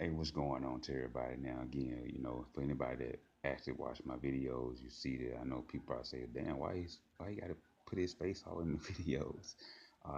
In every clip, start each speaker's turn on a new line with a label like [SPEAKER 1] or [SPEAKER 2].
[SPEAKER 1] Hey, what's going on to everybody? Now, again, for anybody that actually watch my videos, you see that I know people probably say, "Damn, why you gotta put his face all in the videos?"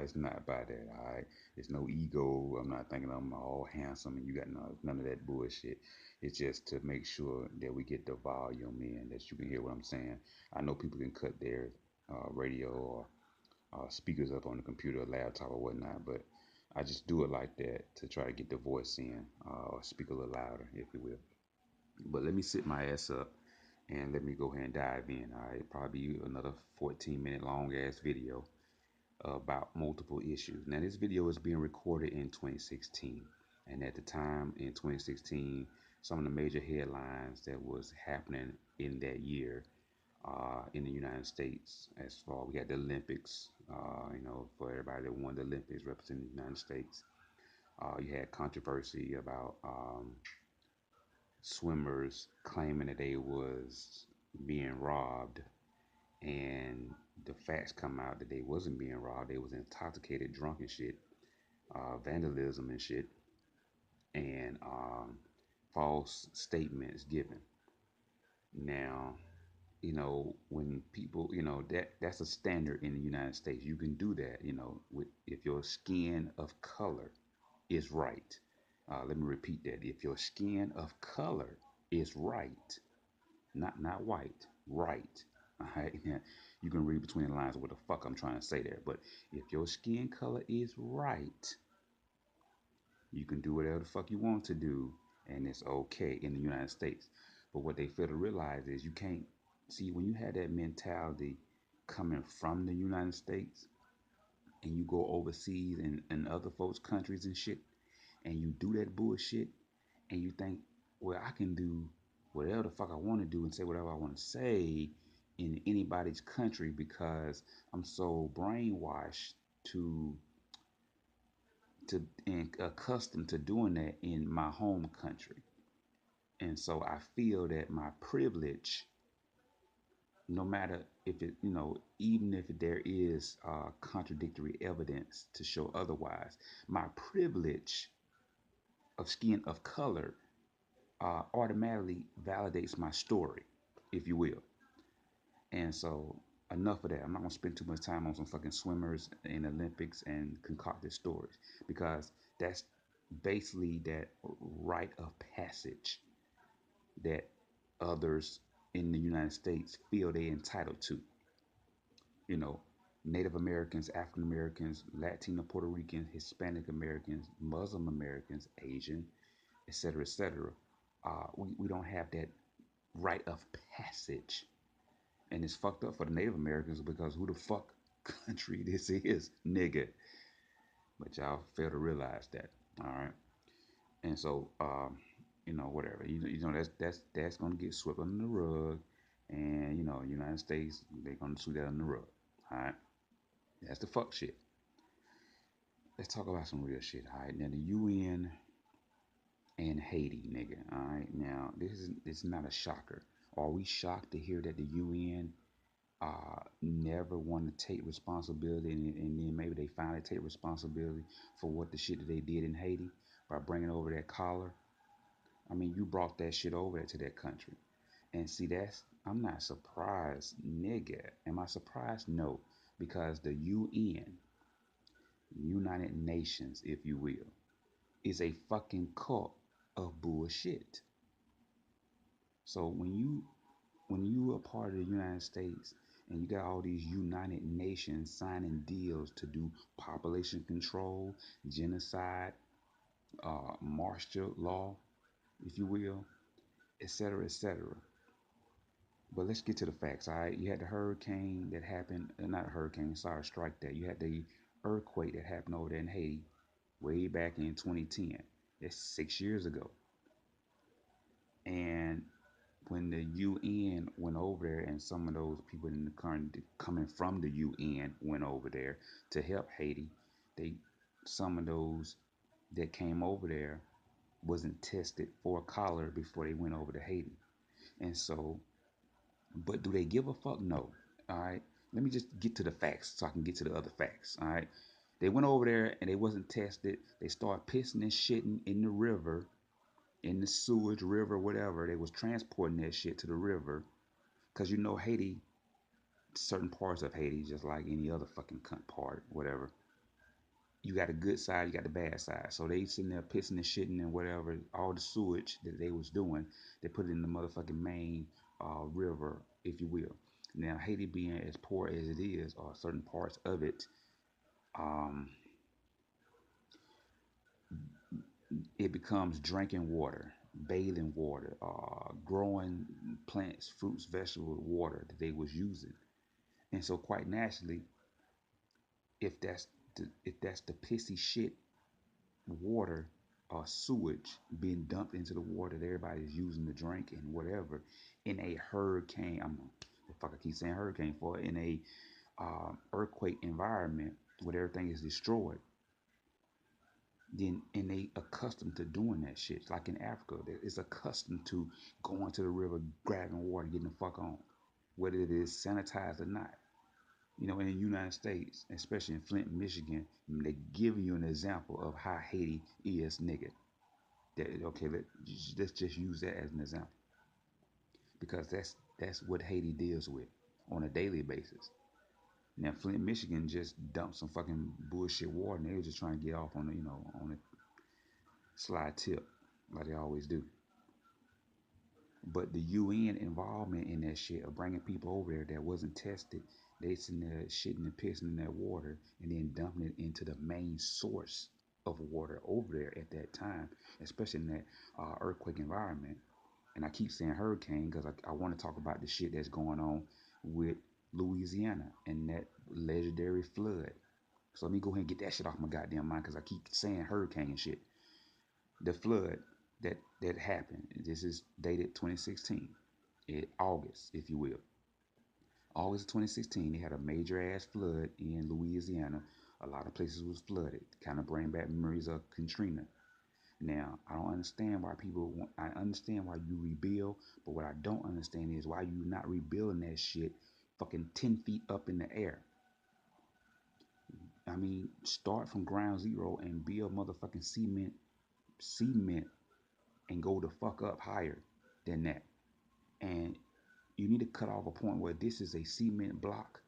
[SPEAKER 1] It's not about that. All right, it's no ego. I'm not thinking I'm all handsome and you got none of that bullshit. It's just to make sure that we get the volume in, that you can hear what I'm saying. I know people can cut their radio or speakers up on the computer, or laptop, or whatnot. But I just do it like that to try to get the voice in, or speak a little louder, if you will. But let me sit my ass up and let me go ahead and dive in. All right, probably another 14-minute long ass video about multiple issues. Now, this video is being recorded in 2016, and at the time in 2016, some of the major headlines that was happening in that year in the United States. As far we had the Olympics, for everybody that won the Olympics representing the United States. You had controversy about swimmers claiming that they was being robbed, and the facts come out that they wasn't being robbed. They was intoxicated, drunk and shit, vandalism and shit, and false statements given. Now, when people, that's a standard in the United States. You can do that, with if your skin of color is right. Let me repeat that. If your skin of color is right, not white, right. All right. You can read between the lines of what the fuck I'm trying to say there. But if your skin color is right, you can do whatever the fuck you want to do, and it's okay in the United States. But what they fail to realize is you can't see when you have that mentality coming from the United States and you go overseas and other folks' countries and shit, and you do that bullshit, and you think, well, I can do whatever the fuck I want to do and say whatever I want to say in anybody's country because I'm so brainwashed to and accustomed to doing that in my home country. And so I feel that my privilege, no matter if it, even if there is contradictory evidence to show otherwise, my privilege of skin of color automatically validates my story, if you will. And so enough of that. I'm not gonna spend too much time on some fucking swimmers in Olympics and concocted stories because that's basically that rite of passage that others in the United States feel they're entitled to. You know, Native Americans, African Americans, Latino, Puerto Ricans, Hispanic Americans, Muslim Americans, Asian, etc., etc. We don't have that rite of passage. And it's fucked up for the Native Americans because who the fuck country this is, nigga. But y'all fail to realize that. All right. And so, whatever. That's gonna get swept under the rug. And United States, they're gonna sweep that under the rug. All right. That's the fuck shit. Let's talk about some real shit. All right. Now the UN and Haiti, nigga. All right. Now this is not a shocker. Are we shocked to hear that the UN never want to take responsibility, and then maybe they finally take responsibility for what the shit that they did in Haiti by bringing over that collar? I mean, you brought that shit over there to that country, and see, I'm not surprised, nigga. Am I surprised? No, because the UN, United Nations, if you will, is a fucking cult of bullshit. So when you are part of the United States and you got all these United Nations signing deals to do population control, genocide, martial law, if you will, etc., etc. But let's get to the facts. All right, you had the hurricane that happened, not a hurricane, sorry, strike that. You had the earthquake that happened over there in Haiti way back in 2010. That's 6 years ago. And when the UN went over there, and some of those people in the current coming from the UN went over there to help Haiti, they some of those that came over there wasn't tested for a cholera before they went over to Haiti. And so, but do they give a fuck? No. All right. Let me just get to the facts so I can get to the other facts. All right. They went over there and they wasn't tested. They started pissing and shitting in the river in the sewage river, whatever. They was transporting that shit to the river, cause you know Haiti, certain parts of Haiti, just like any other fucking part, whatever. You got a good side, you got the bad side. So they sitting there pissing and shitting and whatever, all the sewage that they was doing, they put it in the motherfucking main river, if you will. Now Haiti being as poor as it is, or certain parts of it, um, it becomes drinking water, bathing water, growing plants, fruits, vegetables, water that they was using. And so quite naturally, if that's the pissy shit water or sewage being dumped into the water that everybody's using to drink and whatever in a hurricane, the fuck I keep saying hurricane for, in a earthquake environment where everything is destroyed, then and they accustomed to doing that shit. Like in Africa, it's accustomed to going to the river, grabbing water, getting the fuck on, whether it is sanitized or not. You know, in the United States, especially in Flint, Michigan, they give you an example of how Haiti is, nigga. That okay, let's just use that as an example because that's what Haiti deals with on a daily basis. Now, Flint, Michigan just dumped some fucking bullshit water, and they were just trying to get off on on a slide tip, like they always do. But the UN involvement in that shit of bringing people over there that wasn't tested, they sitting there shitting and pissing in that water and then dumping it into the main source of water over there at that time, especially in that earthquake environment. And I keep saying hurricane because I want to talk about the shit that's going on with Louisiana and that legendary flood. So let me go ahead and get that shit off my goddamn mind because I keep saying hurricane and shit. The flood that happened. This is dated 2016, August, if you will. August 2016, they had a major ass flood in Louisiana. A lot of places was flooded. Kind of bring back memories of Katrina. Now, I don't understand why people want, I understand why you rebuild, but what I don't understand is why you not rebuilding that shit fucking 10 feet up in the air. I mean, start from ground zero and build motherfucking cement and go the fuck up higher than that. And you need to cut off a point where this is a cement block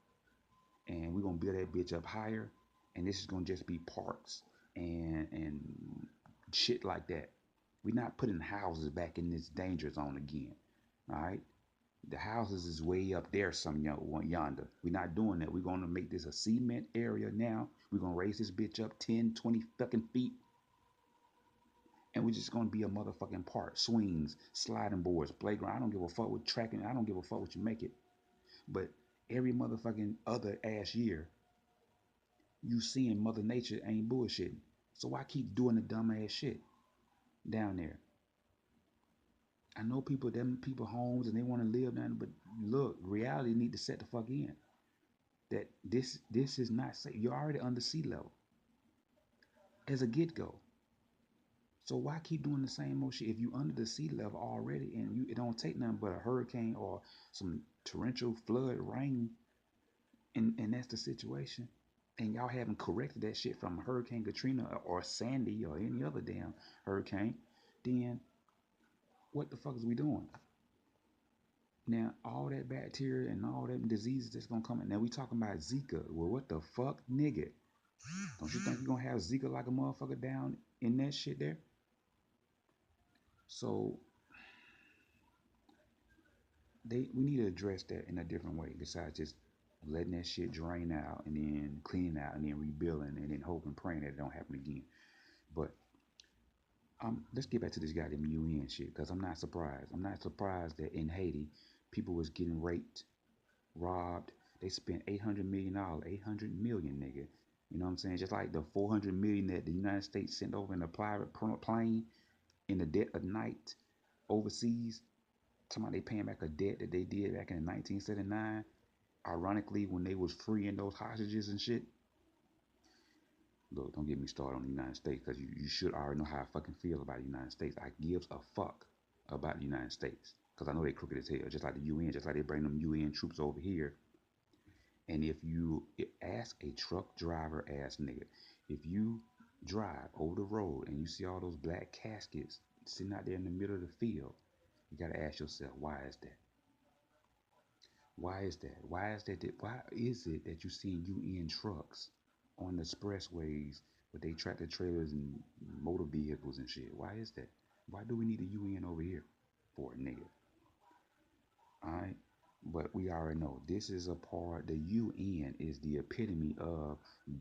[SPEAKER 1] and we're gonna build that bitch up higher and this is gonna just be parks and shit like that. We're not putting houses back in this danger zone again. All right. The houses is way up there, yonder. We're not doing that. We're gonna make this a cement area now. We're gonna raise this bitch up 10, 20 fucking feet. And we're just gonna be a motherfucking park. Swings, sliding boards, playground. I don't give a fuck with tracking. I don't give a fuck what you make it. But every motherfucking other ass year, you seeing Mother Nature ain't bullshitting. So why keep doing the dumb ass shit down there? I know them people homes and they want to live down, but look, reality need to set the fuck in. That this is not safe. You're already under sea level as a get go. So why keep doing the same old shit if you under the sea level already and it don't take nothing but a hurricane or some torrential flood rain and that's the situation. And y'all haven't corrected that shit from Hurricane Katrina or Sandy or any other damn hurricane, then what the fuck is we doing? Now all that bacteria and all them diseases that's gonna come in. Now we talking about Zika. Well, what the fuck, nigga? Don't you think you're gonna have Zika like a motherfucker down in that shit there? So we need to address that in a different way besides just letting that shit drain out and then cleaning out and then rebuilding and then hoping praying that it don't happen again. But let's get back to this goddamn UN shit because I'm not surprised. I'm not surprised that in Haiti people was getting raped, robbed. They spent $800 million, 800 million, nigga. You know what I'm saying? Just like the 400 million that the United States sent over in a private plane in the dead of night overseas. Talking about they paying back a debt that they did back in 1979. Ironically, when they was freeing those hostages and shit. Look, don't get me started on the United States because you should already know how I fucking feel about the United States. I gives a fuck about the United States because I know they crooked as hell, just like the UN, just like they bring them UN troops over here. And if you ask a truck driver ass nigga, if you drive over the road and you see all those black caskets sitting out there in the middle of the field, you got to ask yourself, why is that? Why is that? Why is it that you see UN trucks on the expressways with they tractor trailers and motor vehicles and shit? Why is that? Why do we need a UN over here for a nigga? All right. But we already know this is a part, the UN is the epitome of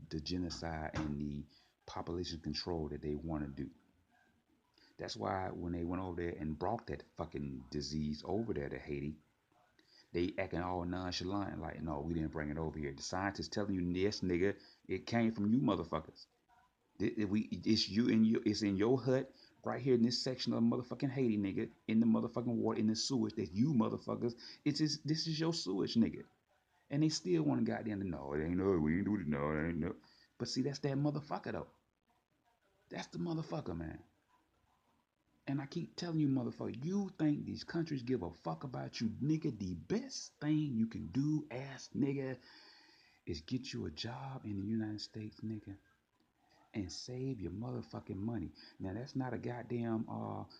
[SPEAKER 1] the genocide and the population control that they want to do. That's why when they went over there and brought that fucking disease over there to Haiti, they acting all nonchalant, like, no, we didn't bring it over here. The scientists telling you, yes, nigga, it came from you motherfuckers. It's you and you. It's in your hut right here in this section of motherfucking Haiti, nigga, in the motherfucking water, in the sewage that you motherfuckers. This is your sewage, nigga. And they still want to goddamn to know it ain't no, we ain't do it, no, it ain't no. But see, that's that motherfucker though. That's the motherfucker, man. And I keep telling you, motherfucker, you think these countries give a fuck about you, nigga? The best thing you can do, ass nigga, is get you a job in the United States, nigga, and save your motherfucking money. Now that's not a goddamn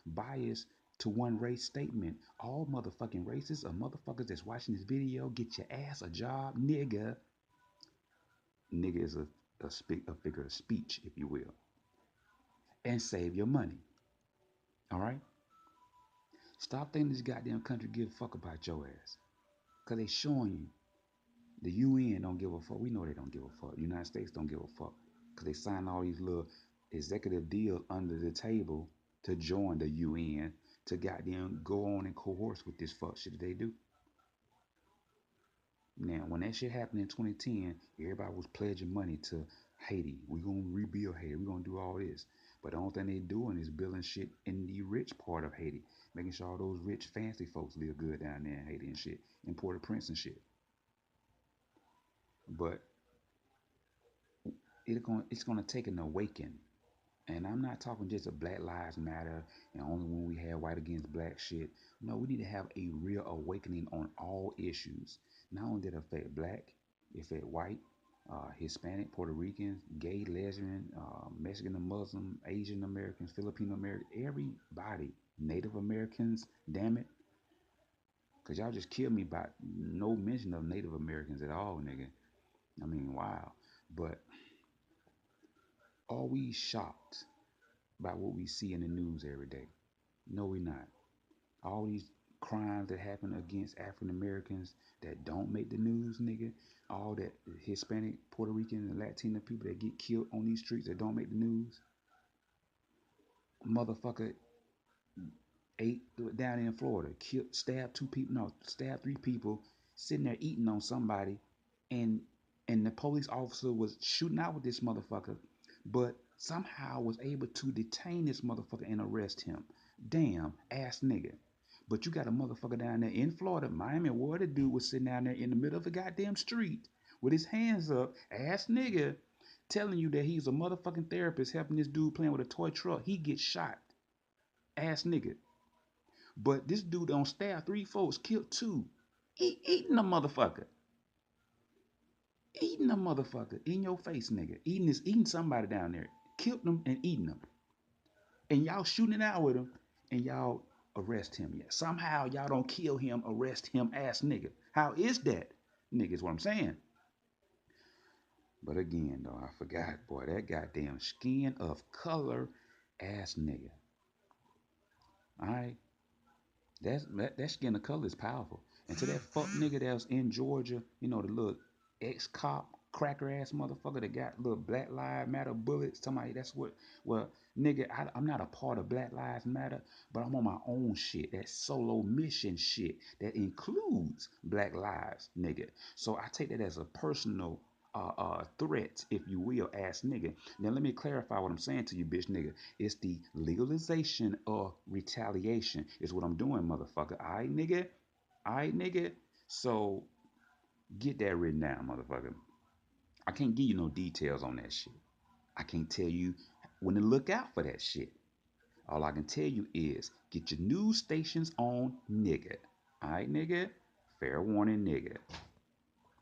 [SPEAKER 1] bias to one race statement. All motherfucking races or motherfuckers that's watching this video, get your ass a job, nigga. Nigga is a figure of speech, if you will, and save your money. All right. Stop thinking this goddamn country give a fuck about your ass, cause they showing you the UN don't give a fuck. We know they don't give a fuck. The United States don't give a fuck, cause they sign all these little executive deals under the table to join the UN to goddamn go on and coerce with this fuck shit that they do. Now, when that shit happened in 2010, everybody was pledging money to Haiti. We gonna rebuild Haiti. We gonna do all this. But the only thing they doing is building shit in the rich part of Haiti, making sure all those rich, fancy folks live good down there in Haiti and shit, in Port-au-Prince and shit. But it's gonna take an awakening. And I'm not talking just a Black Lives Matter and only when we have white against black shit. No, we need to have a real awakening on all issues. Not only did it affect black, it affect white, Hispanic, Puerto Rican, gay, lesbian, Mexican and Muslim, Asian Americans, Filipino American, everybody, Native Americans, damn it. Cause y'all just killed me by no mention of Native Americans at all, nigga. I mean, wow. But are we shocked by what we see in the news every day? No, we're not. All these crimes that happen against African Americans that don't make the news, nigga. All that Hispanic, Puerto Rican, and Latino people that get killed on these streets that don't make the news. Motherfucker ate down in Florida, killed, stabbed two people, no, stabbed three people, sitting there eating on somebody, and and the police officer was shooting out with this motherfucker, but somehow was able to detain this motherfucker and arrest him. Damn ass nigga. But you got a motherfucker down there in Florida, Miami, where the dude was sitting down there in the middle of the goddamn street with his hands up, ass nigga, telling you that he's a motherfucking therapist helping this dude playing with a toy truck. He gets shot, ass nigga. But this dude on staff, three folks, killed two. Eating a motherfucker. Eating a motherfucker in your face, nigga. Eating somebody down there. Killed them and eating them. And y'all shooting it out with him and y'all arrest him. Yeah. Somehow y'all don't kill him, arrest him, ass nigga. How is that? Nigga is what I'm saying. But again, though, I forgot, boy, that goddamn skin of color ass nigga. Alright? That skin of color is powerful. And to that fuck nigga that was in Georgia, you know, the little ex-cop cracker ass motherfucker that got little Black Lives Matter bullets. Somebody that's what, well, nigga, I'm not a part of Black Lives Matter, but I'm on my own shit. That solo mission shit that includes Black Lives, nigga. So I take that as a personal threat, if you will, ass nigga. Now let me clarify what I'm saying to you, bitch nigga. It's the legalization of retaliation. Is what I'm doing, motherfucker. Alright, nigga. Alright, nigga. So get that written down, motherfucker. I can't give you no details on that shit. I can't tell you when to look out for that shit. All I can tell you is get your news stations on, nigga. Alright, nigga? Fair warning, nigga.